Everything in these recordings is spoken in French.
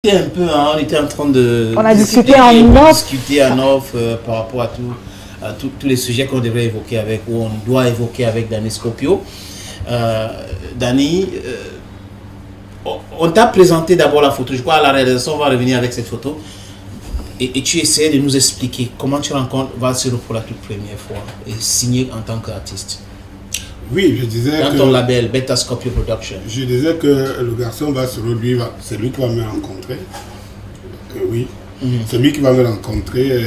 Un peu, hein, on était en train de... On a discuté en off. Par rapport à tous les sujets qu'on devrait évoquer avec, ou on doit évoquer avec Danny Scopio. Danny, on t'a présenté d'abord la photo. Je crois à la réalisation, on va revenir avec cette photo. Et tu essayais de nous expliquer comment tu rencontres Valsero pour la toute première fois et signer en tant qu'artiste. Oui, je disais dans ton label Beta Scopio Production. Je disais que le garçon Valsero, c'est lui qui va me rencontrer. Oui. C'est lui qui va me rencontrer.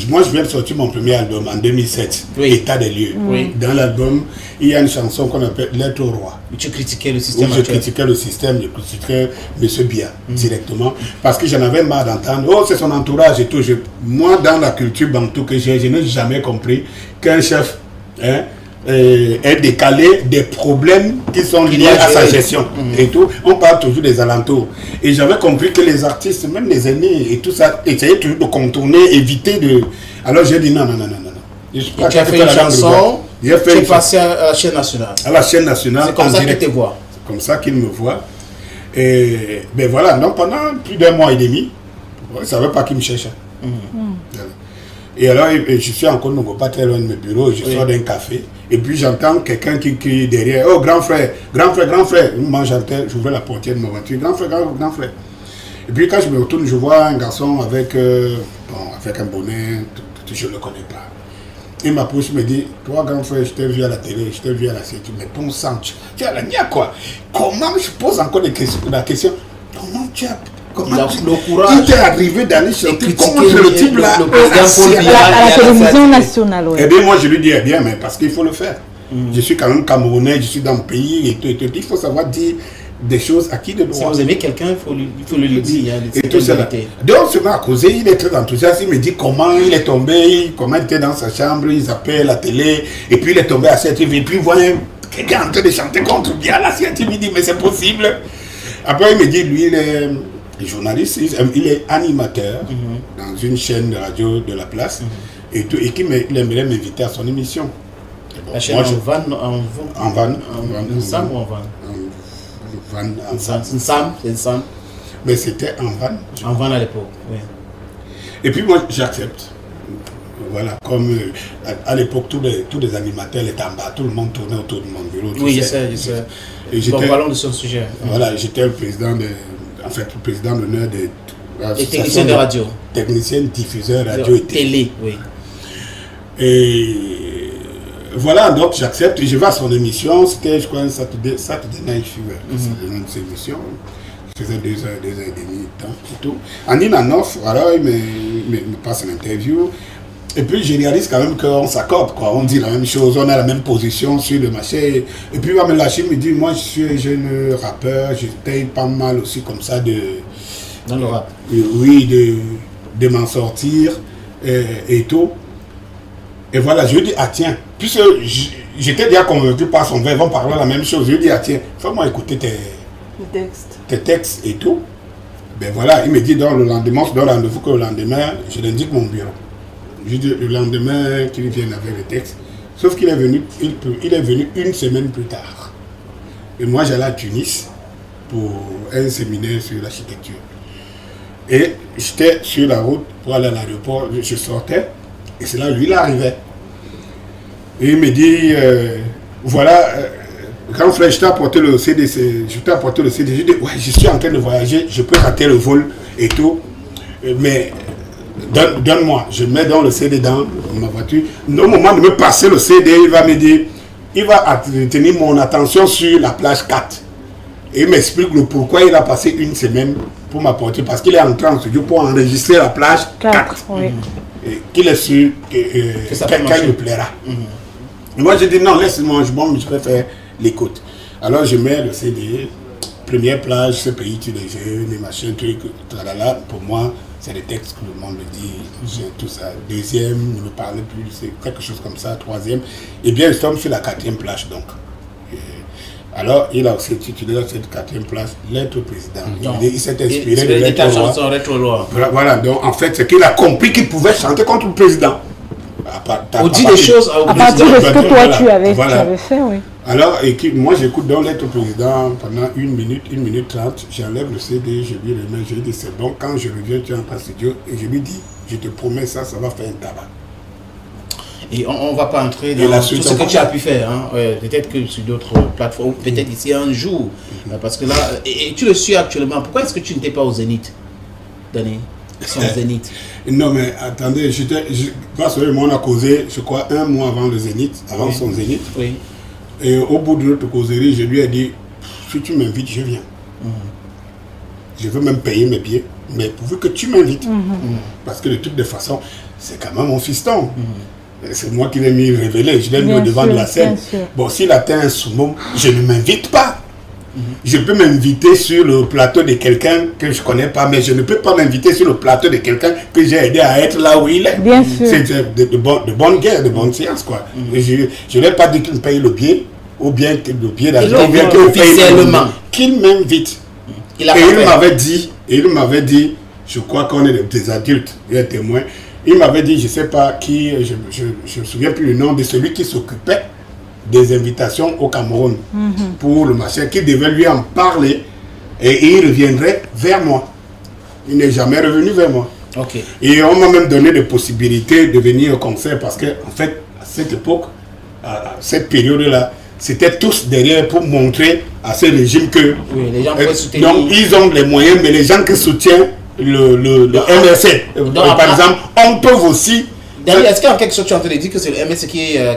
Moi, je viens de sortir mon premier album en 2007, oui. État des lieux. Oui. Dans l'album, il y a une chanson qu'on appelle Lettre au roi. Tu critiquais le système. Je critiquais le système, je critiquais M. Bia directement, parce que j'en avais marre d'entendre, oh, c'est son entourage et tout. Moi, dans la culture bantou que j'ai, je n'ai jamais compris qu'un chef est décalé des problèmes qui sont liés à sa gestion et tout. On parle toujours des alentours. Et j'avais compris que les artistes, même les aînés et tout ça, essayaient toujours de contourner, éviter de... Alors j'ai dit non. Et tu as fait une chanson, tu es passé à la chaîne nationale. À la chaîne nationale. C'est comme ça qu'ils te voient. C'est comme ça qu'ils me voient. Et ben voilà, donc pendant plus d'1 mois et demi, je ne savais pas qui me cherchait. Et alors, je suis encore pas très loin de mes bureaux, je sors d'un café, et puis j'entends quelqu'un qui crie derrière, oh grand frère. Moi j'ouvrais la portière de ma voiture, grand frère. Et puis quand je me retourne, je vois un garçon avec un bonnet, je ne le connais pas. Il m'approche, me dit, toi grand frère, je t'ai vu à la télé, je t'ai vu à la série, mais ton sang, tu as la nia quoi? Comment je pose encore la question, comment tu as... le courage. Il t'est arrivé d'aller chanter contre le type là à la télévision nationale. Eh bien, moi je lui dis, eh bien, mais parce qu'il faut le faire. Je suis quand même Camerounais, je suis dans le pays et tout. Il faut savoir dire des choses à qui de droit. Si vous aimez quelqu'un, il faut le dire. Et tout ça. Donc, c'est à causer, il est très enthousiaste. Il me dit comment il est tombé, comment il était dans sa chambre, il zappait la télé, et puis il est tombé à cette TV, et puis il voit quelqu'un en train de chanter contre bien la CNTV. Il dit, mais c'est possible. Après, il me dit, lui, il est journaliste, il est animateur dans une chaîne de radio de la place et qu'il aimerait m'inviter à son émission. La chaîne en Van Nsam ou en Van? Nsam. Mais c'était en Van. En Van à l'époque, oui. Et puis moi j'accepte. Voilà, comme à l'époque tous les animateurs étaient en bas, tout le monde tournait autour de mon bureau. Oui, je sais. Et parlons de son sujet. Voilà, j'étais le président d'honneur des techniciens de radio. Technicien, diffuseur, radio et télé. Oui. Et voilà, donc j'accepte et je vais à son émission. C'était, je crois, un Saturday Night Fever. C'est le nom de cette émission. Je faisais 2 heures et demie de temps et tout. Anine Anoff, voilà, il me passe une interview. Et puis je réalise quand même qu'on s'accorde, quoi. On dit la même chose, on a la même position sur le marché. Et puis il va me lâcher, il me dit, moi je suis un jeune rappeur, je paye pas mal aussi comme ça dans le rap. Oui, de m'en sortir et tout. Et voilà, je lui dis, ah tiens, puisque j'étais déjà convaincu par son verre, ils vont parler la même chose. Je lui dis, ah tiens, fais-moi écouter tes textes et tout. Ben voilà, il me dit, dans le lendemain, c'est dans le rendez-vous que le lendemain, je l'indique mon bureau. Je dis le lendemain qu'il vienne avec le texte. Sauf qu'il est venu, il est venu 1 semaine plus tard. Et moi, j'allais à Tunis pour un séminaire sur l'architecture. Et j'étais sur la route pour aller à l'aéroport. Je sortais et c'est là lui, il arrivait. Et il me dit, voilà, grand frère, je t'ai apporté le CD. Je dis, ouais, je suis en train de voyager, je peux rater le vol et tout. Mais... donne-moi, je mets dans le CD dans ma voiture. Au moment de me passer le CD, il va me dire, il va tenir mon attention sur la plage 4. Et il m'explique le pourquoi il a passé 1 semaine pour m'apporter. Parce qu'il est entré en studio pour enregistrer la plage 4. Oui. Et qu'il est sûr que quelqu'un me plaira. Et moi, je dis non, laisse-moi, je vais faire l'écoute. Alors je mets le CD, première plage, ce pays, tu les jeunes, les machins, trucs, tralala. Pour moi, c'est des textes que le monde me dit, j'ai tout ça. 2e, ne me parlez plus, c'est quelque chose comme ça. 3e, et bien, nous sommes sur la 4e plage, donc. Alors, il a aussi titulé cette 4e plage, Lettre au président. Il s'est inspiré de Lettre au roi. Voilà, donc en fait, c'est qu'il a compris qu'il pouvait chanter contre le président. On dit des choses à partir de ce que toi tu avais fait, oui. Alors, moi j'écoute donc l'être président pendant 1 minute 30, j'enlève le CD, je lui remets, je lui dis c'est bon, quand je reviens, tu entres en studio, et je lui dis, je te promets ça va faire un tabac. Et on ne va pas entrer dans tout ce que tu as pu faire. Hein. Peut-être que sur d'autres plateformes, peut-être ici un jour. Parce que là, et tu le suis actuellement. Pourquoi est-ce que tu n'étais pas au Zénith, Danny? Son Zénith. Non, mais attendez, grâce à lui, on a causé, je crois, 1 mois avant le Zénith, avant son Zénith. Oui. Et au bout de notre causerie, je lui ai dit, si tu m'invites, je viens. Je veux même payer mes billets, mais pourvu que tu m'invites. Parce que de toute façon, c'est quand même mon fiston. C'est moi qui l'ai mis révélé, je l'ai mis au devant de la scène. Bon, s'il atteint un summum, je ne m'invite pas. Je peux m'inviter sur le plateau de quelqu'un que je ne connais pas, mais je ne peux pas m'inviter sur le plateau de quelqu'un que j'ai aidé à être là où il est. Bien sûr. C'est de bonne guerre, de bonne science, quoi. Je ne l'ai pas dit qu'il me paye le billet, ou bien que le billet d'avion, ou bien qu'il me paye qu'il m'invite. Et il m'avait dit, je crois qu'on est des adultes, il y a témoins. Il m'avait dit, je ne sais pas qui, je ne me souviens plus le nom de celui qui s'occupait des invitations au Cameroun pour le machin, qui devait lui en parler et il reviendrait vers moi. Il n'est jamais revenu vers moi. Okay. Et on m'a même donné des possibilités de venir au concert parce que, en fait, à cette époque, à cette période-là, c'était tous derrière pour montrer à ce régime que les gens peuvent soutenir. Donc, ils ont les moyens, mais les gens qui soutiennent le MRC, par exemple, on peut aussi. Est-ce qu'en quelque sorte tu es en train de dire que c'est le MRC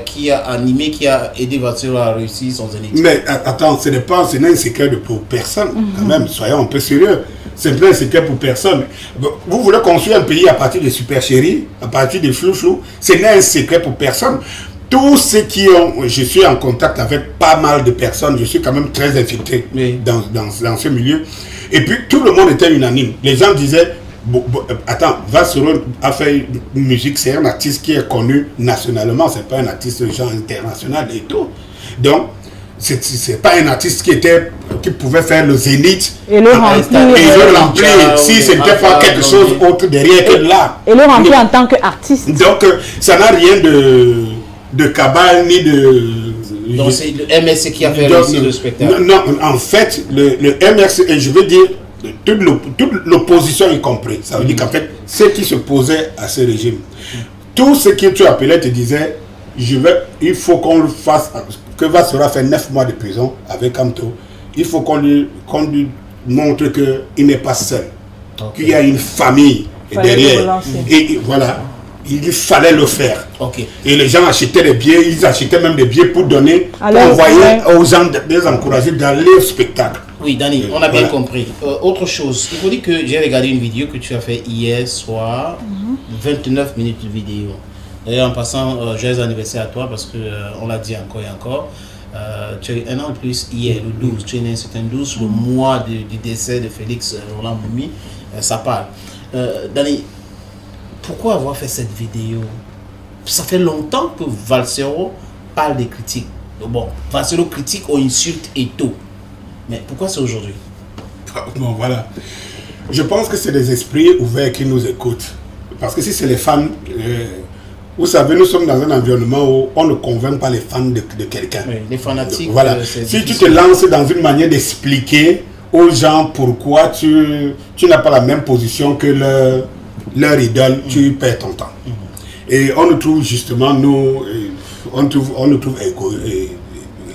qui a animé, qui a aidé Vassero à réussir son Zénith? Mais attends, ce n'est un secret pour personne, quand même, soyons un peu sérieux. C'est un secret pour personne. Vous voulez construire un pays à partir de Super Chéri, à partir de Flou, ce n'est un secret pour personne. Tous ceux qui ont, je suis en contact avec pas mal de personnes, je suis quand même très infiltré dans ce milieu. Et puis tout le monde était unanime. Les gens disaient, attends, Vassero a fait une musique, c'est un artiste qui est connu nationalement, c'est pas un artiste genre international et tout. Donc, c'est pas un artiste qui pouvait faire le Zénith et le remplir si c'était pas quelque chose autre derrière que là. Et le remplir en tant qu'artiste. Donc, ça n'a rien de cabale ni de... Donc c'est le MRC qui a fait le spectacle. Non, en fait, le MRC, et je veux dire, toute l'opposition y compris. Ça veut dire qu'en fait, ceux qui se posaient à ce régime, tout ce que tu appelais te disaient, il faut qu'on le fasse, que Vassero fait 9 mois de prison avec Amto, il faut qu'on lui montre qu'il n'est pas seul, qu'il y a une famille derrière. Et voilà. Il fallait le faire. Et les gens achetaient des billets, ils achetaient même des billets pour donner, pour envoyer aux gens, les encourager dans leur spectacle. Oui, Danny, on a bien compris. Autre chose, il faut dire que j'ai regardé une vidéo que tu as fait hier soir, 29 minutes de vidéo. D'ailleurs, en passant, joyeux anniversaire à toi parce qu'on l'a dit encore et encore. Tu as eu 1 an de plus hier, le 12. Tu es né c'était le 12, le mois du décès de Félix Roland Moumi. Ça parle. Danny, pourquoi avoir fait cette vidéo? Ça fait longtemps que Vassero parle des critiques. Bon, Vassero critique ou insulte et tout. Mais pourquoi c'est aujourd'hui? Bon, voilà. Je pense que c'est des esprits ouverts qui nous écoutent. Parce que si c'est les fans, vous savez, nous sommes dans un environnement où on ne convainc pas les fans de quelqu'un. Oui, les fanatiques. Voilà. Si tu te lances dans une manière d'expliquer aux gens pourquoi tu n'as pas la même position que leur idole, tu perds ton temps. Et on nous trouve justement, on nous trouve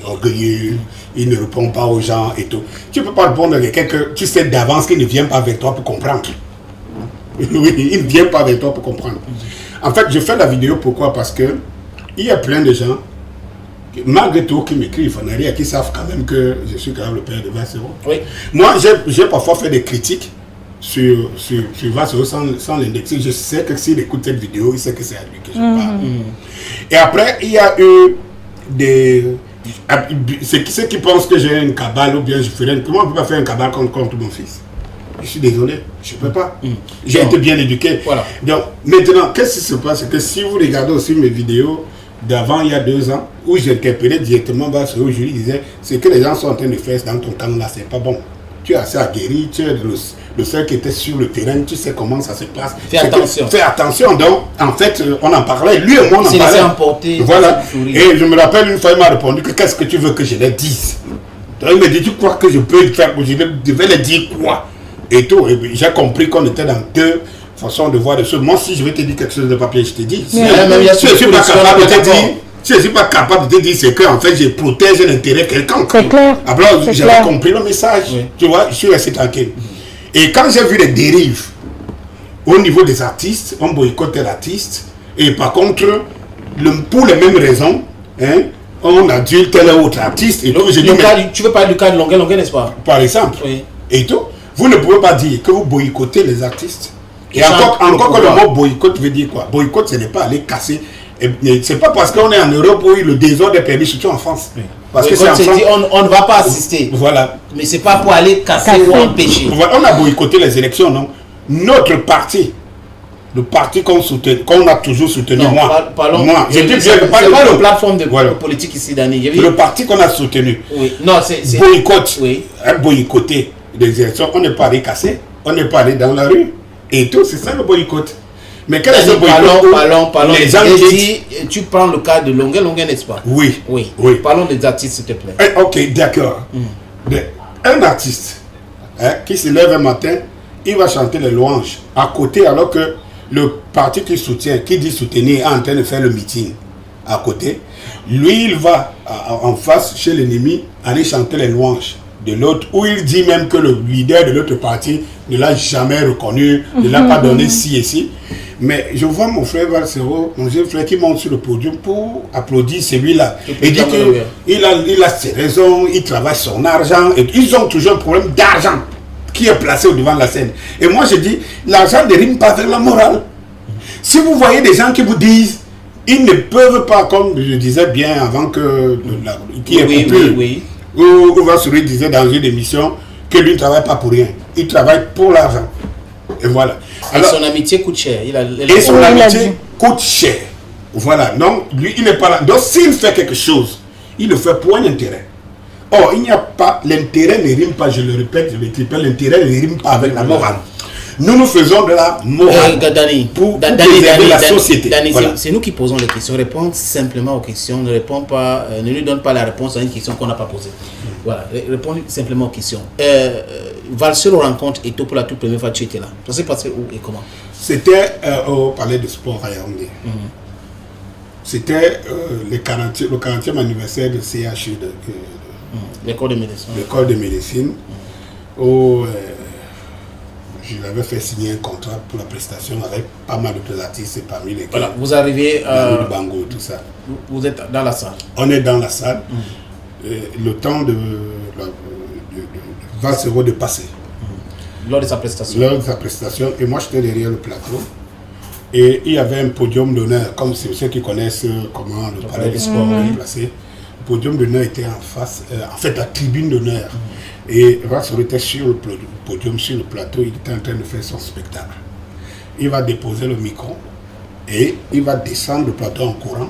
orgueilleux, il ne répond pas aux gens et tout. Tu ne peux pas répondre à quelqu'un que tu sais d'avance qu'il ne vient pas avec toi pour comprendre. Oui, il ne vient pas avec toi pour comprendre. En fait, je fais la vidéo pourquoi? Parce que il y a plein de gens, malgré tout, qui m'écrivent, qui savent quand même que je suis quand même le père de Vassero. Oui. Moi, j'ai parfois fait des critiques sur Vassero sans l'indexer. Je sais que s'il écoute cette vidéo, il sait que c'est à lui que je parle. Et après, il y a eu ceux qui pensent que j'ai une cabale ou bien je ferai... Comment on ne peut pas faire une cabale contre mon fils? Je suis désolé, je ne peux pas. J'ai été bien éduqué. Voilà. Donc, maintenant, qu'est-ce qui se passe? C'est que si vous regardez aussi mes vidéos d'avant, il y a 2 ans, où j'interpellais directement Vassero, je lui disais, ce que les gens sont en train de faire dans ton camp là, c'est pas bon. tu es assez aguerri, tu es le seul qui était sur le terrain, tu sais comment ça se passe. Fais attention. Fais attention. Donc, en fait, on en parlait, lui et moi, on en parlait. Emporter, voilà. Et je me rappelle, une fois, il m'a répondu que qu'est-ce que tu veux que je les dise? Donc, il me dit, tu crois que je peux le faire? Je devais leur dire quoi? Et tout. Et j'ai compris qu'on était dans deux façons de voir les choses. Moi, si je vais te dire quelque chose de papier, je te dis. Si je ne suis pas capable de te dire, si je ne suis pas capable de te dire, c'est qu'en fait, je protège l'intérêt de quelqu'un. C'est clair. Alors, j'avais compris le message. Oui. Tu vois, je suis resté tranquille. Et quand j'ai vu les dérives au niveau des artistes, on boycottait l'artiste. Et par contre, pour les mêmes raisons, hein, on adulte tel ou autre artiste. Et donc, je dis, tu veux parler du cas de Longuet, n'est-ce pas? Par exemple. Oui. Et tout. Vous ne pouvez pas dire que vous boycottez les artistes. Et encore que le mot boycott veut dire quoi? Boycott, ce n'est pas aller casser. C'est pas parce qu'on est en Europe où le désordre est permis, surtout en France. Oui. Parce que c'est dit, on ne va pas assister. Voilà. Mais c'est pas pour aller casser ou empêcher. Voilà. On a boycotté les élections, non? Notre parti, le parti qu'on a toujours soutenu, non, moi, je dis c'est pas le plateforme de politique ici d'année. Le parti qu'on a soutenu. Oui. Non, c'est boycott. Oui. Boycotter les élections, on n'est pas allé casser, on n'est pas allé dans la rue. Et tout, c'est ça le boycott. Mais quel est ce boycott? Parlons. Les gens tu prends le cas de Longuet, n'est-ce pas? Oui. Parlons des artistes, s'il te plaît. Ok, d'accord. Un artiste qui se lève un matin, il va chanter les louanges à côté, alors que le parti qui soutient, qui dit soutenir, est en train de faire le meeting à côté. Lui, il va en face, chez l'ennemi, aller chanter les louanges de l'autre, où il dit même que le leader de l'autre parti ne l'a jamais reconnu, ne l'a pas donné ci et ci. Mais je vois mon frère Valsero, mon jeune frère, qui monte sur le podium pour applaudir celui-là. Il dit qu'il a ses raisons, il travaille son argent, et ils ont toujours un problème d'argent qui est placé au devant de la scène. Et moi je dis, l'argent ne rime pas avec la morale. Si vous voyez des gens qui vous disent, ils ne peuvent pas, comme je disais bien avant que qui est coupé, où Valsero disait dans une émission que lui ne travaille pas pour rien, il travaille pour l'argent. Et voilà. Alors, son amitié coûte cher. Et son amitié coûte cher. Voilà. Donc, lui, il n'est pas là. Donc, s'il fait quelque chose, il le fait pour un intérêt. Or, il n'y a pas, l'intérêt ne rime pas, je le répète, l'intérêt ne rime pas avec la morale. Nous faisons de la morale pour préserver la société. Voilà. C'est nous qui posons les questions. Réponds simplement aux questions. Ne réponds pas, ne nous donne pas la réponse à une question qu'on n'a pas posée. Voilà. Réponds simplement aux questions. Valsero rencontre Eto'o pour la toute première fois, tu étais là. Ça s'est passé où et comment? C'était au Palais de Sport à Yaoundé. C'était le 40e anniversaire de CHU, l'école de médecine. L'école de médecine, où je l'avais fait signer un contrat pour la prestation avec pas mal d'autres artistes, et parmi lesquels. Voilà, vous arrivez à Bango, tout ça. Vous êtes dans la salle. On est dans la salle. Le temps de Valsero de passer. Lors de sa prestation. Lors de sa prestation. Et moi, j'étais derrière le plateau. Et il y avait un podium d'honneur, comme ceux qui connaissent comment le Palais des Sports est placé. Le podium d'honneur était en face, en fait, la tribune d'honneur. Et Valsero était sur le podium, sur le plateau, il était en train de faire son spectacle. Il va déposer le micro et il va descendre le plateau en courant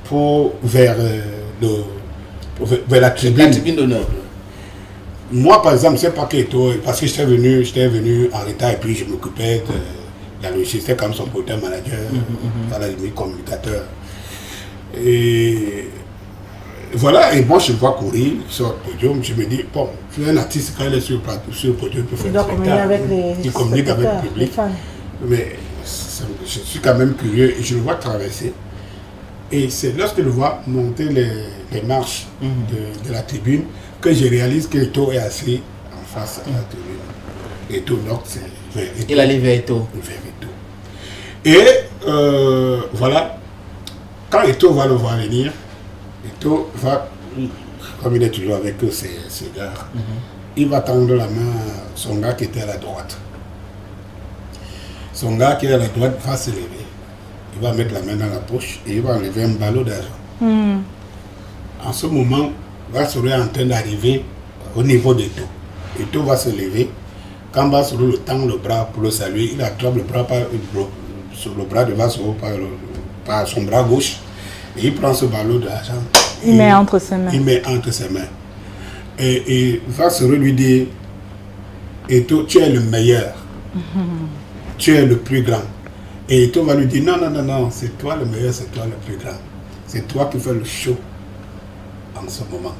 pour vers la tribune d'honneur. Moi, par exemple, c'est pas qu'Eto'o, parce que j'étais venu en retard et puis je m'occupais de la logistique, c'était comme son producteur manager, à la limite communicateur. Et voilà, et moi je le vois courir sur le podium, je me dis, bon, je suis un artiste, quand il est sur le podium, il peut faire un spectacle, il communique avec le public. Mais je suis quand même curieux et je le vois traverser. Et c'est lorsque je le vois monter les marches de la tribune que je réalise que Eto'o est assis en face à la tribune. Eto'o, donc c'est vers Eto'o. Il allait vers Eto'o. Et voilà, quand Eto'o va le voir venir, Eto'o va, comme il est toujours avec ses gars, il va tendre la main à son gars qui était à la droite. Son gars qui est à la droite va se lever. Il va mettre la main dans la poche et il va enlever un ballot d'argent. En ce moment, Valsero est en train d'arriver au niveau d'Eto'o. Eto'o va se lever. Quand Valsero le tend le bras pour le saluer, il attrape le bras sur le bras de Valsero par son bras gauche et il prend ce ballot d'argent. Il met entre ses mains. Il met entre ses mains. Et Valsero lui dit, Eto, tu es le meilleur. Tu es le plus grand. Et Eto va lui dire, non, non, non, non, c'est toi le meilleur, c'est toi le plus grand. C'est toi qui fais le show en ce moment.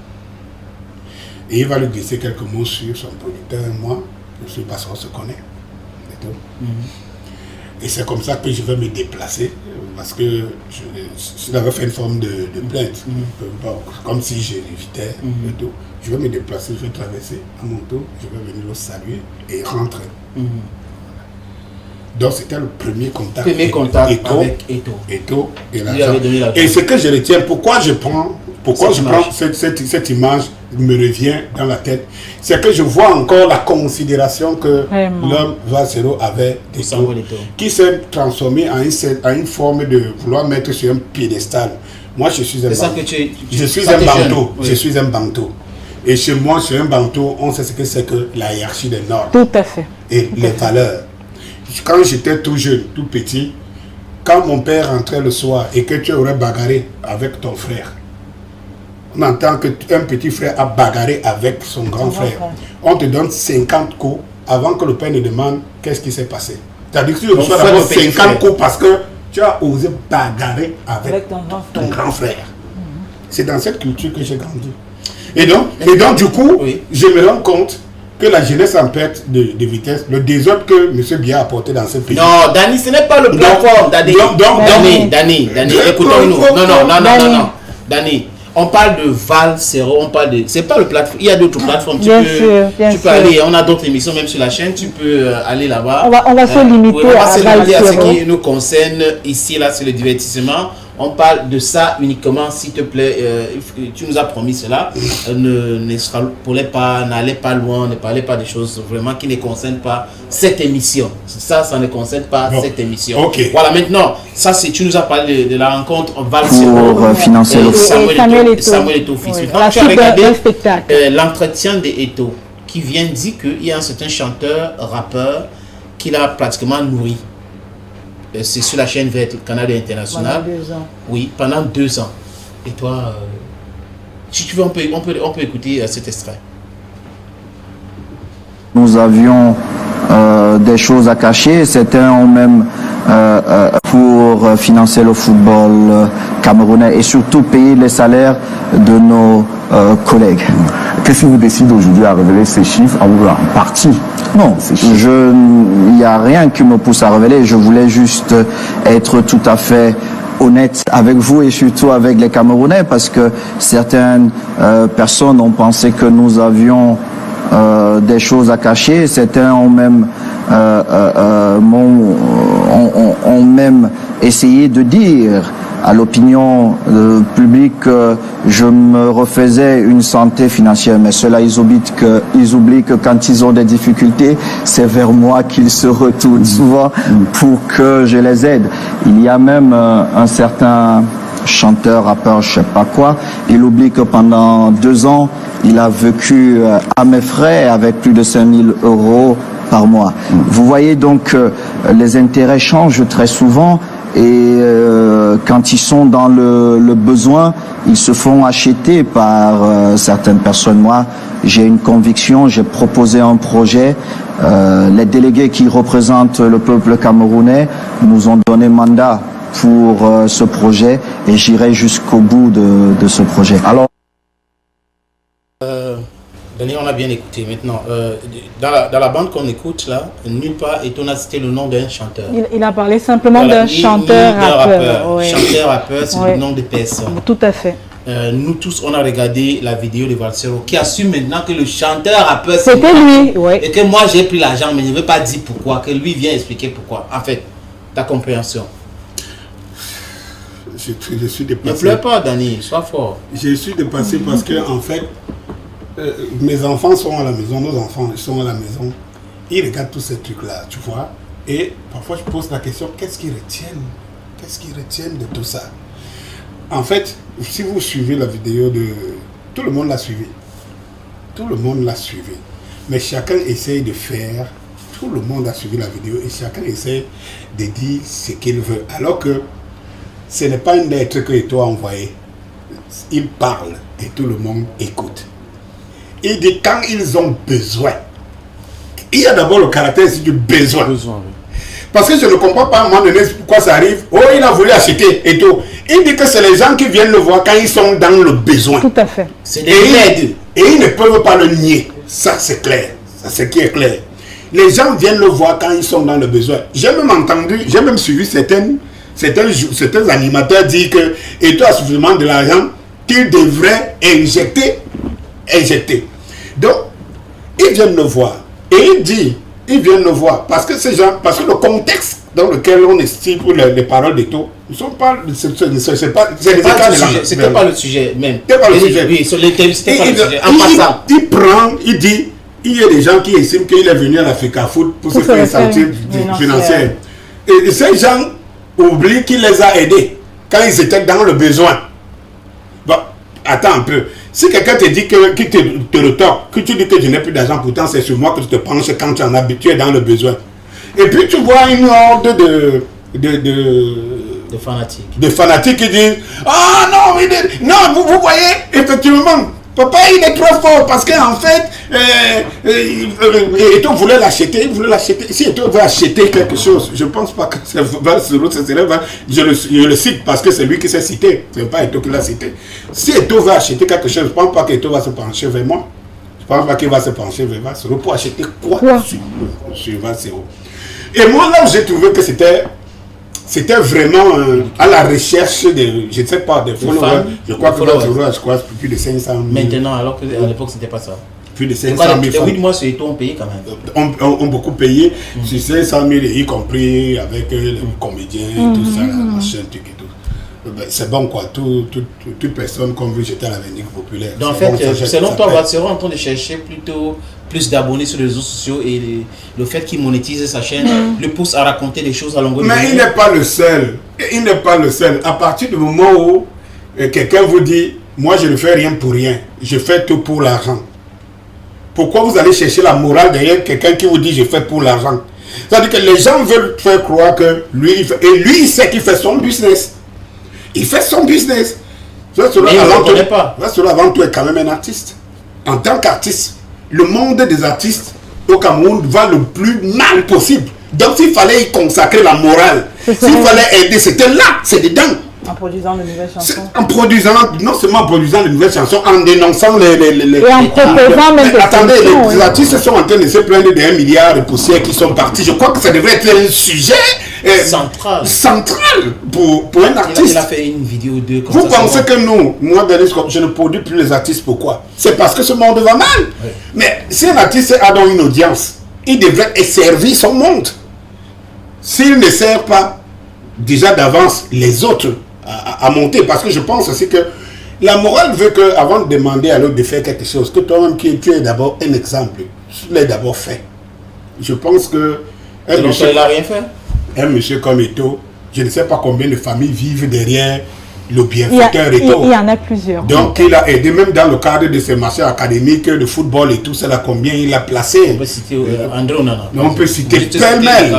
Et il va lui glisser quelques mots sur son producteur et moi, parce qu'on se connaît. Et c'est comme ça que je vais me déplacer, parce que j'avais fait une forme de plainte, comme si je l'évitais. Je vais me déplacer, je vais traverser à mon tour, je vais venir le saluer et rentrer. Donc c'était le premier contact, avec Eto. Eto et l'argent. Et ce que je retiens, pourquoi je prends cette image me revient dans la tête, c'est que je vois encore la considération que l'homme Valsero avait d'Eto, qui s'est transformé en une forme de vouloir mettre sur un piédestal. Moi je suis un bantou. Je suis un bantou. Et chez moi, sur un bantou, on sait ce que c'est que la hiérarchie des normes. Tout à fait. Et les valeurs. Quand j'étais tout jeune, tout petit, quand mon père rentrait le soir et que tu aurais bagarré avec ton frère, on entend qu'un petit frère a bagarré avec son grand frère. On te donne 50 coups avant que le père ne demande qu'est-ce qui s'est passé. C'est-à-dire que tu reçois d'abord 50 coups parce que tu as osé bagarrer avec ton grand frère. C'est dans cette culture que j'ai grandi. Et donc du coup, je me rends compte que la jeunesse en perte de vitesse, le désordre que M. Biya a apporté dans ce pays. Non, Dani, ce n'est pas le plateforme. Dani, écoutons-nous. Non. Dani, on parle de Valsero, on parle de... C'est pas le plateforme. Il y a d'autres plateformes. Tu peux aller, on a d'autres émissions même sur la chaîne, tu peux aller là-bas. On va se limiter à ce qui nous concerne ici, là, sur le divertissement. On parle de ça uniquement, s'il te plaît, tu nous as promis cela, n'allez pas loin, ne parlez pas des choses vraiment qui ne concernent pas cette émission. Ça ne concerne pas cette émission. Voilà, maintenant, ça c'est, tu nous as parlé de la rencontre Valsero pour financer le Samuel Eto'o fils. Donc tu as regardé l'entretien de Eto'o qui vient dire qu'il y a un certain chanteur, rappeur, qu'il a pratiquement nourri. C'est sur la chaîne verte, le canal international. Pendant 2 ans. Oui, pendant 2 ans. Et toi, si tu veux, on peut écouter cet extrait. Nous avions des choses à cacher. Certains ont même pour financer le football camerounais et surtout payer les salaires de nos collègues. Qu'est-ce qui vous décide aujourd'hui à révéler ces chiffres en partie? Non, il n'y a rien qui me pousse à révéler. Je voulais juste être tout à fait honnête avec vous et surtout avec les Camerounais parce que certaines personnes ont pensé que nous avions des choses à cacher. Certains ont même ont même essayé de dire à l'opinion publique que je me refaisais une santé financière, mais cela ils oublient que quand ils ont des difficultés, c'est vers moi qu'ils se retournent souvent pour que je les aide. Il y a même un certain chanteur, rappeur, je sais pas quoi, il oublie que pendant 2 ans, il a vécu à mes frais avec plus de 5 000 € par mois. Vous voyez donc les intérêts changent très souvent et quand ils sont dans le besoin, ils se font acheter par certaines personnes. Moi, j'ai une conviction, j'ai proposé un projet. Les délégués qui représentent le peuple camerounais nous ont donné mandat pour ce projet et j'irai jusqu'au bout de ce projet. Alors, Daniel, on a bien écouté. Maintenant, dans la bande qu'on écoute là, nulle part Eto'o n'a cité le nom d'un chanteur. Il a parlé simplement d'un chanteur-rappeur. Chanteur-rappeur, c'est le nom de personne. Tout à fait. Nous tous, on a regardé la vidéo de Valsero qui assume maintenant que le chanteur-rappeur c'était lui. Et que moi j'ai pris l'argent, mais je ne veux pas dire pourquoi, que lui vient expliquer pourquoi. En fait, ta compréhension. Je suis dépassé. Ne pleure pas, Dani, sois fort. Je suis dépassé parce que, en fait, mes enfants sont à la maison, nos enfants sont à la maison. Ils regardent tous ces trucs-là, tu vois. Et parfois, je pose la question, qu'est-ce qu'ils retiennent? Qu'est-ce qu'ils retiennent de tout ça? En fait, si vous suivez la vidéo de... Tout le monde l'a suivi. Tout le monde l'a suivi. Mais chacun essaye de faire... Tout le monde a suivi la vidéo et chacun essaie de dire ce qu'il veut. Alors que ce n'est pas une lettre que Eto'o a envoyée. Il parle et tout le monde écoute. Il dit quand ils ont besoin, Il y a d'abord le caractère ici du besoin. Oui. Parce que je ne comprends pas à un moment donné pourquoi ça arrive. Oh, il a voulu acheter et tout. Il dit que c'est les gens qui viennent le voir quand ils sont dans le besoin. Tout à fait. C'est des aides. Et ils ne peuvent pas le nier. Ça, c'est clair. Ça, c'est qui est clair. Les gens viennent le voir quand ils sont dans le besoin. J'ai même entendu, j'ai même suivi certains animateurs dire que Eto'o a suffisamment de l'argent qu'il devrait injecter. Donc, ils viennent le voir. Et ils viennent le voir. Parce que ces gens, parce que le contexte dans lequel on estime les paroles d'Eto'o ne sont pas. C'est pas le sujet. C'était pas le sujet même. C'était pas le sujet. Oui, sur les thèmes, c'était pas le sujet. En passant. Il prend, il dit, il y a des gens qui estiment qu'il est venu à l'Africa Foot pour se faire une santé financière. Et ces gens oublient qu'il les a aidés quand ils étaient dans le besoin. Bon, attends un peu. Si quelqu'un te dit que te retord, que tu dis que je n'ai plus d'argent, pourtant c'est sur moi que tu te penches quand tu en as habitué dans le besoin. Et puis tu vois une horde de fanatiques qui disent ah non, non, vous voyez, effectivement, papa il est trop fort parce qu'en fait, Eto'o voulait l'acheter, Si Eto'o veut acheter quelque chose, je ne pense pas que c'est je le cite parce que c'est lui qui s'est cité, ce n'est pas Eto'o qui l'a cité. Si Eto'o veut acheter quelque chose, je ne pense pas qu'Eto'o va se pencher vers moi. Je ne pense pas qu'il va se pencher vers Vasero pour acheter quoi sur Vasero. Et moi là où j'ai trouvé que c'était vraiment à la recherche de, je ne sais pas, des followers. Je crois que Vasero a plus de 500 000. Maintenant, alors qu'à l'époque, c'était pas ça. Plus de 500 000 francs. 8 mois sur Eto'o ont payé quand même. Ont beaucoup payé, sur 500 000, y compris avec les comédiens, tout ça, la machin, truc et tout. C'est bon quoi, toute personne comme vous, j'étais à l'avenir populaire. Donc en fait, selon toi, Vasero est en train de chercher plutôt plus d'abonnés sur les réseaux sociaux et le fait qu'il monétise sa chaîne le pousse à raconter des choses à longueur de journée. Mais il n'est pas le seul. Il n'est pas le seul. À partir du moment où quelqu'un vous dit, moi je ne fais rien pour rien, je fais tout pour l'argent. Pourquoi vous allez chercher la morale derrière quelqu'un qui vous dit je fais pour l'argent? C'est-à-dire que les gens veulent faire croire que lui, il sait qu'il fait son business. Il fait son business. Vasero avant tout est quand même un artiste. En tant qu'artiste, le monde des artistes au Cameroun va le plus mal possible. Donc s'il fallait y consacrer la morale, s'il fallait aider, c'était là, c'est dedans. En produisant de nouvelles chansons. Non seulement en produisant de nouvelles chansons, en dénonçant les et en proposant même des attendez, solutions, les artistes sont en train de se plaindre des 1 milliard de poussières qui sont partis. Je crois que ça devrait être un sujet central pour un artiste. Il a fait une vidéo ou deux comme vous pensez que nous, moi, je ne produis plus les artistes, pourquoi? C'est parce que ce monde va mal. Oui. Mais si un artiste a donc une audience, il devrait servir son monde. S'il ne sert pas déjà d'avance les autres à monter, parce que je pense aussi que la morale veut que, avant de demander à l'autre de faire quelque chose, que toi-même tu es d'abord un exemple, tu l'as d'abord fait. Je pense que il n'a rien fait. Un monsieur comme Eto'o, je ne sais pas combien de familles vivent derrière le bienfaiteur Eto'o. Il y en a plusieurs. Donc il a aidé même dans le cadre de ces marchés académiques de football et tout cela, combien il a placé. On peut citer André Onana. On peut citer pêle-mêle.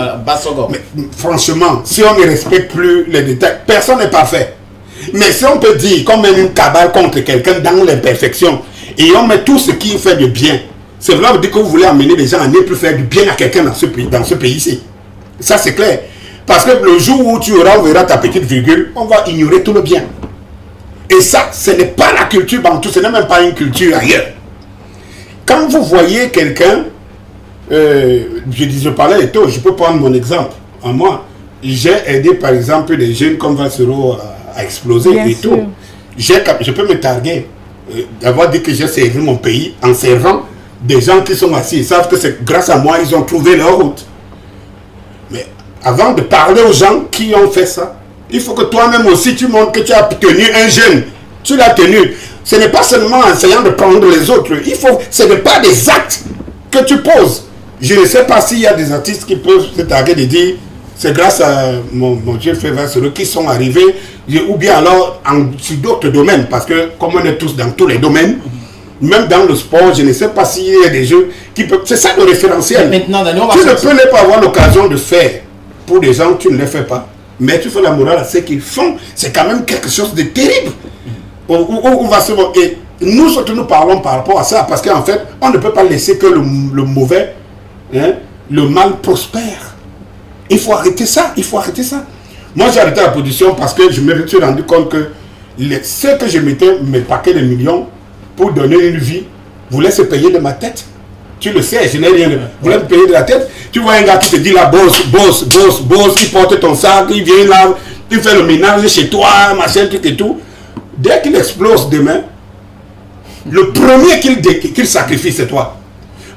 Mais franchement, si on ne respecte plus les détails, personne n'est parfait. Mais si on peut dire qu'on met une cabale contre quelqu'un dans l'imperfection et on met tout ce qui fait de bien, c'est vrai, vous dites que vous voulez amener les gens à ne plus faire du bien à quelqu'un dans ce pays-ci. Ça c'est clair. Parce que le jour où tu verras ta petite virgule, on va ignorer tout le bien. Et ça, ce n'est pas la culture bantou, ce n'est même pas une culture ailleurs. Quand vous voyez quelqu'un, je parlais d'Eto'o, je peux prendre mon exemple. En moi, j'ai aidé par exemple des jeunes comme Vasero à exploser et tout. Je peux me targuer d'avoir dit que j'ai servi mon pays en servant des gens qui sont assis. Ils savent que c'est grâce à moi ils ont trouvé leur route. Mais avant de parler aux gens qui ont fait ça, il faut que toi-même aussi tu montres que tu as tenu un jeune. Tu l'as tenu. Ce n'est pas seulement en essayant de prendre les autres. Ce n'est pas des actes que tu poses. Je ne sais pas s'il y a des artistes qui peuvent se targuer de dire c'est grâce à mon Dieu fait Vasero qui sont arrivés, ou bien alors sur d'autres domaines, parce que comme on est tous dans tous les domaines, même dans le sport, je ne sais pas s'il y a des jeux qui peuvent... C'est ça le référentiel. Maintenant, tu ne peux ne pas avoir l'occasion de faire pour des gens, tu ne les fais pas. Mais tu fais la morale à ce qu'ils font. C'est quand même quelque chose de terrible. On va se... Et nous, surtout, nous parlons par rapport à ça, parce qu'en fait, on ne peut pas laisser que le mauvais hein, le mal prospère. Il faut arrêter ça, il faut arrêter ça. Moi, j'ai arrêté la production parce que je me suis rendu compte que ce que je mettais, mes paquets de millions, pour donner une vie, voulait se payer de ma tête. Tu le sais, je n'ai rien de... Voulait me payer de la tête. Tu vois un gars qui te dit là, boss, il porte ton sac, il vient là, il fait le ménage chez toi, machin, truc et tout. Dès qu'il explose demain, le premier qu'il sacrifie, c'est toi.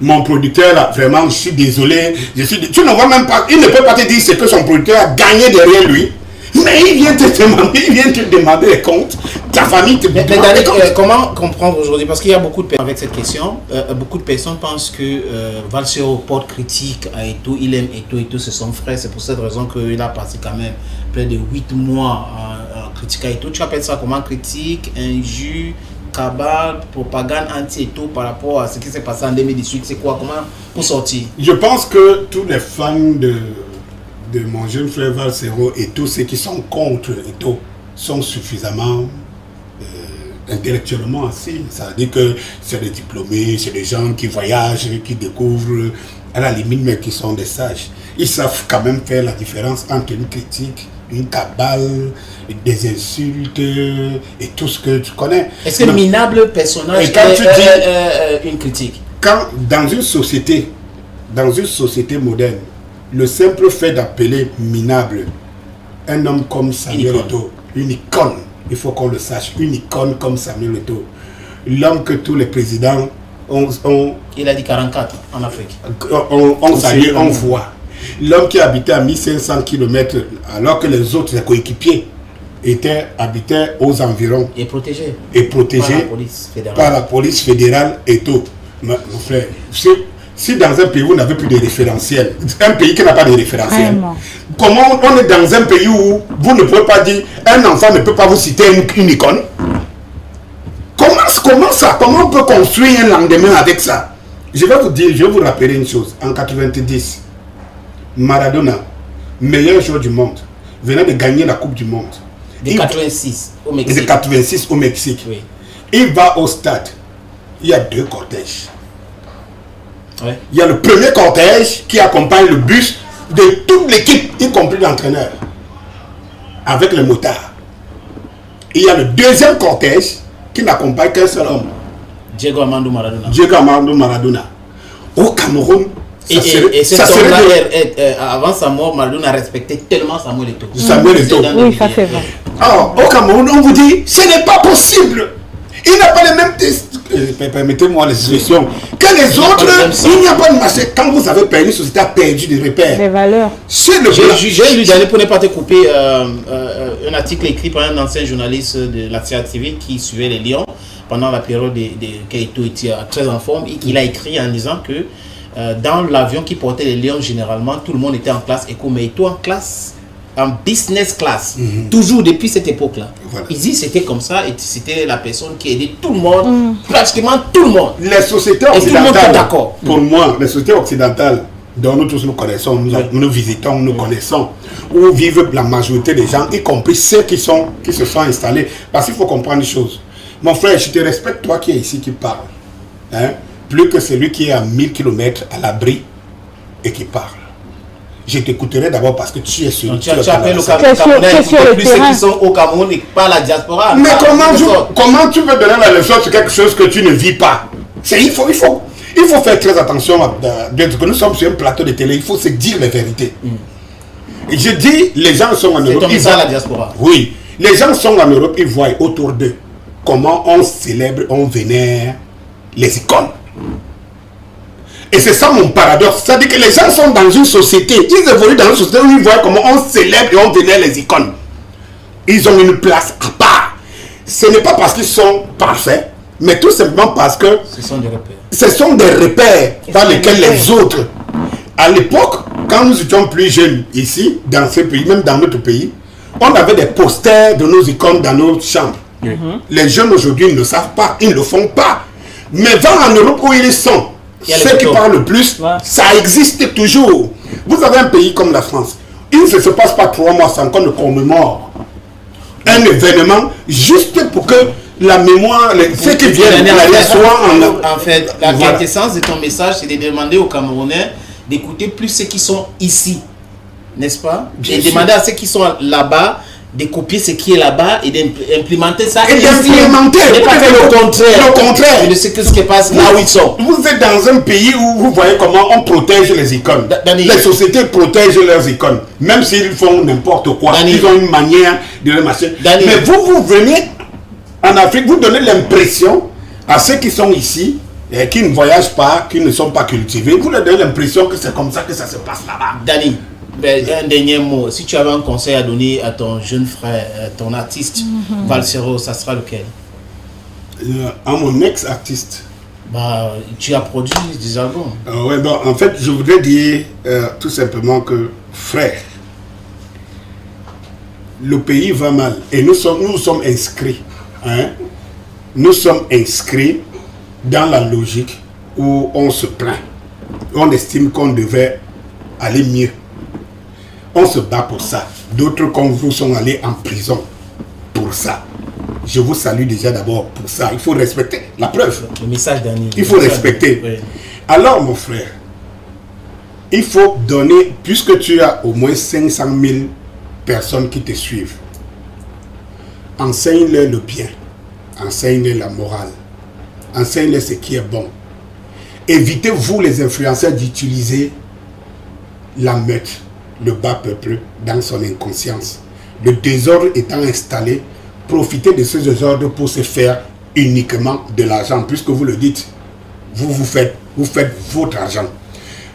Mon producteur, là, vraiment, je suis désolé. Tu ne vois même pas, il ne peut pas te dire ce que son producteur a gagné derrière lui. Mais il vient te demander les comptes. Ta famille te demande des comptes. Comment comprendre aujourd'hui? Parce qu'il y a beaucoup de personnes avec cette question. Beaucoup de personnes pensent que Valsero porte critique à Eto'o. Il aime Eto'o, c'est son frère. C'est pour cette raison qu'il a passé quand même près de 8 mois à critiquer Eto'o. Tu appelles ça comment? Critique, injure, cabale, propagande anti-Eto'o par rapport à ce qui s'est passé en 2018. C'est quoi? Comment pour sortir? Je pense que tous les fans de mon jeune frère Valsero et tous ceux qui sont contre Eto'o sont suffisamment intellectuellement assis. Ça veut dire que c'est des diplômés, c'est des gens qui voyagent, qui découvrent, à la limite, mais qui sont des sages. Ils savent quand même faire la différence entre une critique, une cabale, des insultes et tout ce que tu connais. Est-ce que minable personnage est une critique? Quand dans une société moderne, le simple fait d'appeler minable un homme comme Samuel Eto'o, une icône, il faut qu'on le sache, une icône comme Samuel Eto'o, l'homme que tous les présidents ont il a dit 44 en Afrique. On salue, on voit. L'homme qui habitait à 1500 km alors que les autres, les coéquipiers, habitaient aux environs. Et protégé. Par la police fédérale Eto'o. Mon frère, si dans un pays où vous n'avez plus de référentiel, un pays qui n'a pas de référentiel, comment on est dans un pays où vous ne pouvez pas dire, un enfant ne peut pas vous citer une icône? Comment ça? Comment on peut construire un lendemain avec ça? Je vais vous dire, je vais vous rappeler une chose. En 90, Maradona, meilleur joueur du monde, venait de gagner la Coupe du Monde. De 86 au Mexique. De 86 au Mexique. Oui. Il va au stade. Il y a 2 cortèges. Ouais. Il y a le premier cortège qui accompagne le bus de toute l'équipe, y compris l'entraîneur, avec le motard. Et il y a le deuxième cortège qui n'accompagne qu'un seul homme. Diego Armando Maradona. Au Cameroun, et cet homme-là, avant sa mort, Maradona respectait tellement Samuel Eto'o. Oui, ça c'est vrai. Alors, au Cameroun, on vous dit, ce n'est pas possible. Il n'a pas les mêmes tests. Permettez-moi l'expression. Que les autres, il n'y a pas de marché. Quand vous avez perdu, la société a perdu des repères. Des valeurs. J'ai lu d'ailleurs, pour ne pas te couper, un article écrit par un ancien journaliste de la TV qui suivait les Lions pendant la période qu'Eto'o était très en forme et qu'il a écrit en disant que dans l'avion qui portait les Lions, généralement, tout le monde était en classe éco, mais Eto'o en classe, en business class, toujours depuis cette époque-là. Voilà. Il dit c'était comme ça et c'était la personne qui aidait tout le monde, pratiquement tout le monde. Les sociétés occidentales, d'accord. Pour moi, les sociétés occidentales dont nous tous nous connaissons, nous visitons, nous connaissons, où vivent la majorité des gens, y compris ceux qui se sont installés. Parce qu'il faut comprendre une chose. Mon frère, je te respecte, toi qui es ici, qui parle. Hein? Plus que celui qui est à 1000 km à l'abri et qui parle. Je t'écouterai d'abord parce que tu es sur tu appelles au Camerounais, plus ceux qui sont au Cameroun et pas la diaspora. Mais comment tu veux donner la leçon sur quelque chose que tu ne vis pas? Il faut faire très attention que nous sommes sur un plateau de télé, il faut se dire les vérités. Et je dis, les gens sont en Europe. C'est la diaspora. Oui, les gens sont en Europe, ils voient autour d'eux comment on célèbre, on vénère les icônes. Et c'est ça mon paradoxe. C'est-à-dire que les gens sont dans une société, ils évoluent dans une société où ils voient comment on célèbre et on vénère les icônes. Ils ont une place à part. Ce n'est pas parce qu'ils sont parfaits, mais tout simplement parce que ce sont des repères. Ce sont des repères dans lesquels les autres, à l'époque, quand nous étions plus jeunes ici, dans ce pays, même dans notre pays, on avait des posters de nos icônes dans nos chambres. Les jeunes aujourd'hui ne le savent pas, ils ne le font pas. Mais va en Europe où ils sont. Ceux qui parlent le plus, ça existe toujours. Vous avez un pays comme la France. Il ne se passe pas 3 mois sans qu'on ne commémore un événement juste pour que la mémoire, ceux qui viennent soit en fait, la quintessence de ton message, c'est de demander aux Camerounais d'écouter plus ceux qui sont ici, n'est-ce pas? Bien et sûr. demander à ceux qui sont là-bas de copier ce qui est là-bas et d'implémenter ça. Et d'implémenter. Et pas faire le contraire. Le contraire. De ce qui se passe là où ils sont. Vous êtes dans un pays où vous voyez comment on protège les icônes. Dani. Les sociétés protègent leurs icônes. Même s'ils font n'importe quoi. Dani. Ils ont une manière de le marcher. Dani. Mais vous venez en Afrique, vous donnez l'impression à ceux qui sont ici, et qui ne voyagent pas, qui ne sont pas cultivés, vous leur donnez l'impression que c'est comme ça que ça se passe là-bas. Dani, un dernier mot. Si tu avais un conseil à donner à ton jeune frère, ton artiste, Valsero, ça sera lequel? À mon ex-artiste. Bah, tu as produit des albums. Ouais, donc, en fait, je voudrais dire tout simplement que, frère, le pays va mal et nous sommes inscrits. Hein? Nous sommes inscrits dans la logique où on se plaint. On estime qu'on devait aller mieux. On se bat pour ça. D'autres comme vous sont allés en prison pour ça. Je vous salue déjà d'abord pour ça. Il faut respecter la preuve. Le message d'Annie. Il faut respecter. Oui. Alors, mon frère, il faut donner, puisque tu as au moins 500 000 personnes qui te suivent, enseigne-leur le bien, enseigne-leur la morale, enseigne-leur ce qui est bon. Évitez, vous les influenceurs, d'utiliser la meute, le bas peuple, dans son inconscience. Le désordre étant installé, profitez de ce désordre pour se faire uniquement de l'argent, puisque vous le dites. Vous faites votre argent.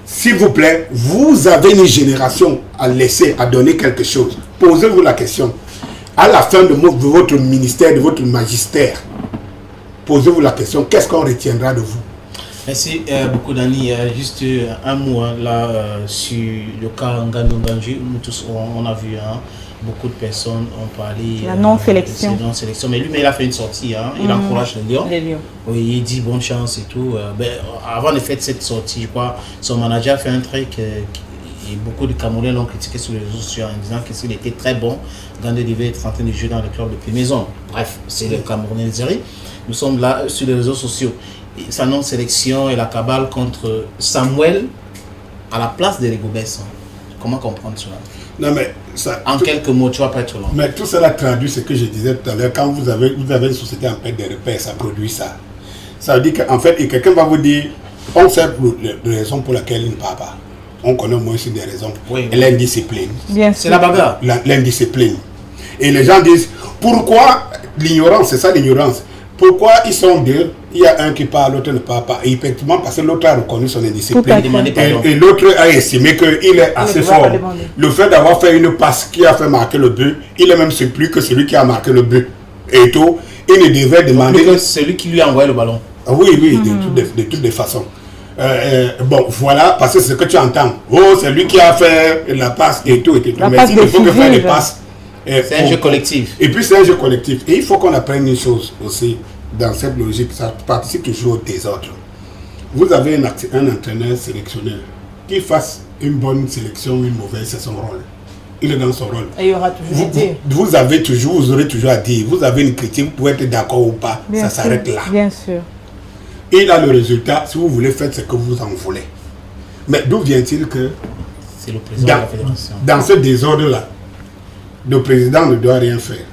S'il vous plaît, vous avez une génération à laisser, à donner quelque chose. Posez-vous la question. À la fin de votre ministère, de votre magistère, posez-vous la question, qu'est-ce qu'on retiendra de vous? Merci beaucoup, Dani. Juste un mot là sur le cas Ngandou Nganji. Nous tous, on a vu beaucoup de personnes ont parlé. La non-sélection. Non-sélection. Mais lui, il a fait une sortie. Il encourage les Lions. Les Lions. Oui, il dit bonne chance et tout. Avant de faire cette sortie, je crois, son manager a fait un truc. Et beaucoup de Camerounais l'ont critiqué sur les réseaux sociaux en disant qu'il était très bon. Ngandou devait être en train de jouer dans le club depuis maison. Bref, c'est le Camerounais Zeri. Nous sommes là sur les réseaux sociaux. Sa non-sélection et la cabale contre Samuel à la place de Rigobert. Comment comprendre cela? Non, mais ça, en quelques mots, tu vas pas être long. Mais tout cela traduit ce que je disais tout à l'heure. Quand vous avez une société en perte de repères, ça produit ça. Ça veut dire qu'en fait, et quelqu'un va vous dire, on sait les raisons pour lesquelles il ne part pas. On connaît au moins aussi des raisons. Oui. L'indiscipline. C'est la bagarre. L'indiscipline. Et les gens disent, pourquoi l'ignorance? C'est ça l'ignorance. Pourquoi ils sont deux? Il y a un qui part, l'autre ne part pas. Et effectivement, parce que l'autre a reconnu son indiscipline. Et l'autre a estimé qu'il est assez fort. Le fait d'avoir fait une passe qui a fait marquer le but, il est même plus que celui qui a marqué le but. Et tout, il ne devait demander... Que celui qui lui a envoyé le ballon. Oui, de toutes les façons. Bon, voilà, parce que c'est ce que tu entends. Oh, c'est lui qui a fait la passe et tout. Mais il faut que faire des passes. C'est un jeu collectif. Et puis c'est un jeu collectif. Et il faut qu'on apprenne une chose aussi, dans cette logique, ça participe toujours au désordre. Vous avez un entraîneur sélectionneur qui fasse une bonne sélection ou une mauvaise, c'est son rôle. Il est dans son rôle. Et il y aura toujours vous aurez toujours à dire, vous avez une critique, vous pouvez être d'accord ou pas, ça s'arrête là. Bien sûr. Et là, le résultat, si vous voulez, faites ce que vous en voulez. Mais d'où vient-il que c'est le président de la fédération. Dans ce désordre-là, le président ne doit rien faire.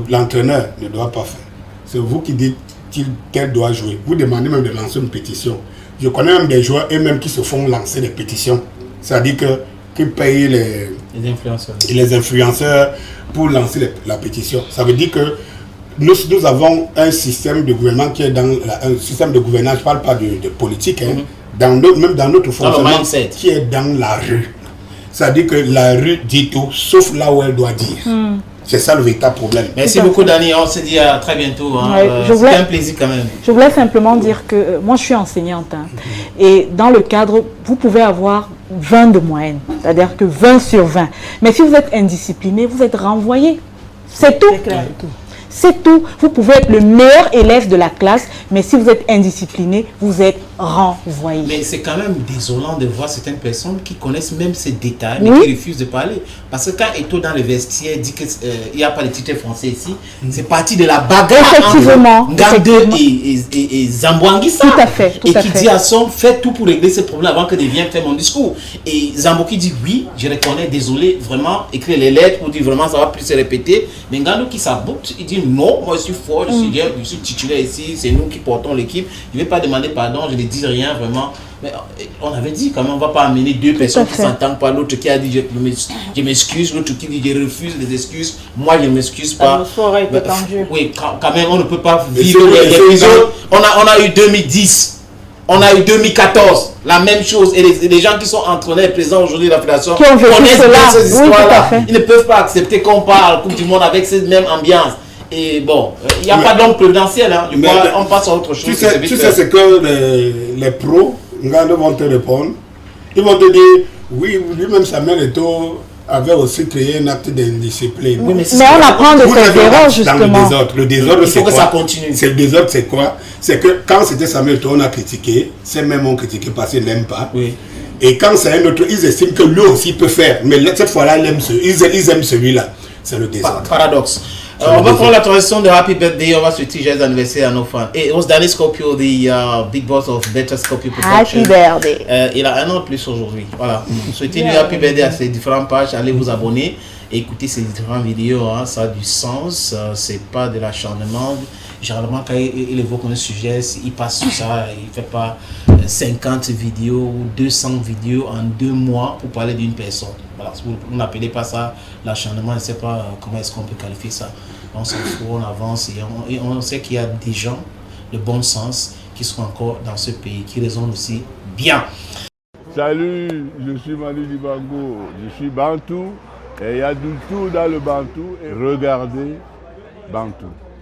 L'entraîneur ne doit pas faire. C'est vous qui dites qu'elle doit jouer. Vous demandez même de lancer une pétition. Je connais même des joueurs eux-mêmes qui se font lancer des pétitions. C'est-à-dire qu'ils payent les influenceurs pour lancer la pétition. Ça veut dire que nous avons un système de gouvernement qui est dans un système de gouvernance, je ne parle pas de politique, hein, même dans notre fonctionnement, qui est dans la rue. C'est-à-dire que la rue dit tout, sauf là où elle doit dire. C'est ça le véritable problème. Merci beaucoup, Dani. On se dit à très bientôt. Hein. C'était un plaisir quand même. Je voulais simplement dire que moi, je suis enseignante. Hein, et dans le cadre, vous pouvez avoir 20 de moyenne. C'est-à-dire que 20 sur 20. Mais si vous êtes indiscipliné, vous êtes renvoyé. C'est tout. C'est tout. Vous pouvez être le meilleur élève de la classe, mais si vous êtes indiscipliné, vous êtes renvoyer. Mais c'est quand même désolant de voir certaines personnes qui connaissent même ces détails, Oui. mais qui refusent de parler. Parce que quand Eto'o dans le vestiaire dit qu'il n'y a pas de titre français ici, c'est parti de la bagarre Effectivement, entre Ngande effectivement. et Zambouanguissa. Tout à fait, tout et à qui fait. dit à son, fais tout pour régler ce problème avant que je vienne faire mon discours. Et Zambo qui dit, oui, je reconnais, désolé, vraiment, écrire les lettres pour dire vraiment ça va plus se répéter. Mais Ngando qui s'aboute, il dit, non, moi je suis fort, je suis titulaire ici, c'est nous qui portons l'équipe, je ne vais pas demander pardon, je ne dis rien vraiment. Mais on avait dit quand même, on ne va pas amener deux personnes qui s'entendent pas, l'autre qui a dit je m'excuse, l'autre qui dit je refuse les excuses, moi je ne m'excuse pas. Oui, quand même, on ne peut pas vivre les épisodes. On a eu 2010, on a eu 2014, la même chose. Et les gens qui sont entraînés présents aujourd'hui de la fédération connaissent bien ces histoires-là. Ils ne peuvent pas accepter qu'on parle Coupe du Monde avec cette même ambiance. Et bon, il n'y a pas d'homme présidentiel, hein. On passe à autre chose. Tu sais ce que les pros vont te répondre. Ils vont te dire, oui, lui-même Samuel Eto'o avait aussi créé un acte d'indiscipline. Oui, mais on apprend de ses erreurs, justement. Le désordre, c'est quoi? Ça continue. Le désordre, c'est quoi? C'est que quand c'était Samuel Eto'o, on a critiqué. Ces mêmes ont critiqué parce qu'ils n'aiment pas. Oui. Et quand c'est un autre, ils estiment que lui aussi peut faire. Mais cette fois-là, ils aiment celui-là. C'est le désordre. Paradoxe. On va prendre la transition de Happy Birthday. On va souhaiter joyeux anniversaire à nos fans. Et it was Danny Scorpio, the big boss of Better Scorpio Production. Happy birthday. Il a un an de plus aujourd'hui. Voilà. Souhaitez-lui Happy Birthday à ses différentes pages. Allez vous abonner et écouter ses différentes vidéos. Hein. Ça a du sens. C'est pas de l'acharnement. Généralement, quand il évoque un sujet, il passe sur ça. Il ne fait pas 50 vidéos ou 200 vidéos en 2 mois pour parler d'une personne. Voilà. Vous n'appelez pas ça l'acharnement. Je ne sais pas comment est-ce qu'on peut qualifier ça. On s'en fout, on avance et on sait qu'il y a des gens de bon sens qui sont encore dans ce pays, qui raisonnent aussi bien. Salut, je suis Manu Dibango, je suis Bantou et il y a du tout dans le Bantou et regardez Bantou.